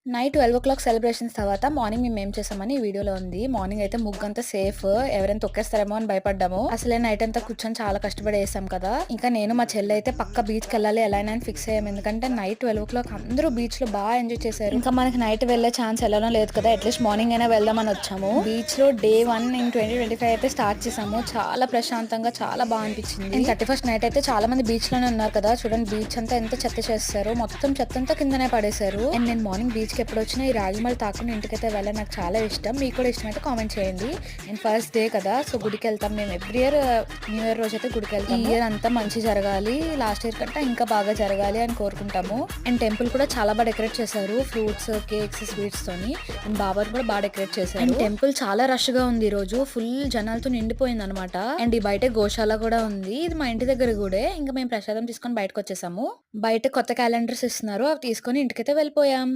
Night 12:00 celebrations తర్వాత morning మేమేం చేసామని ఈ వీడియోలో ఉంది. మార్నింగ్ అయితే ముగ్గంతా సేఫ్. ఎవరైనా తొక్కేస్తారేమో అని భయపడ్డాము. అసలే నైట్ అంతా కూర్చొని చాలా కష్టపడి ఏసాం కదా! ఇంకా నేను మా చెల్లి అయితే పక్కా బీచ్‌కెళ్ళాలి ఎలా అయినా అని ఫిక్స్ అయ్యాం. ఎందుకంటే నైట్ 12:00 అందరూ బీచ్‌లో ఎంజాయ్ చేశారు. ఇంకా మనకి నైట్ వెళ్ళే ఛాన్స్ ఎలానో లేదు కదా! అట్‌లీస్ట్ మార్నింగ్ అయినా వెళ్దామని వచ్చాము. బీచ్‌లో డే 1 ఇన్ 2025 అయితే స్టార్ట్ చేసాము. చాలా ప్రశాంతంగా చాలా అనిపించింది. అండ్ 31st నైట్ అయితే చాలా మంది బీచ్‌లోనే ఉన్నారు కదా! చూడండి బీచ్ అంతా ఎంత చెత్త చేసేసారో. మొత్తం చెత్తంతా కిందనే పడేశారు. అండ్ నేను మార్నింగ్ బీచ్‌కి ఎప్పుడొచ్చినా ఈ రాగి మళ్ళీ తాకుండా ఇంటికైతే వెళ్ళాలి. నాకు చాలా ఇష్టం. మీకు కూడా ఇష్టమైతే కామెంట్ చేయండి. అండ్ ఫస్ట్ డే కదా! సో గుడికెళ్తాం మేము ఎవ్రీ ఇయర్ న్యూ ఇయర్ రోజైతే గుడికెళ్తాము. ఈ ఇయర్ అంతా మంచి జరగాలి. లాస్ట్ ఇయర్ కంటే ఇంకా బాగా జరగాలి అని కోరుకుంటాము. అండ్ టెంపుల్ కూడా చాలా డెకరేట్ చేశారు. ఫ్రూట్స్, కేక్స్, స్వీట్స్ తోని. అండ్ బాబాని కూడా డెకరేట్ చేశారు. అండ్ టెంపుల్ చాలా రష్ గా ఉంది ఈ రోజు. ఫుల్ జనాలతో నిండిపోయింది అనమాట. అండ్ ఈ బయట గోశాల కూడా ఉంది. ఇది మా ఇంటి దగ్గర గుడే. ఇంకా మేము ప్రసాదం తీసుకొని బయటకు వచ్చేసాము. బయట కొత్త క్యాలెండర్స్ ఇస్తున్నారు. అవి తీసుకొని ఇంటికైతే వెళ్ళిపోయాం.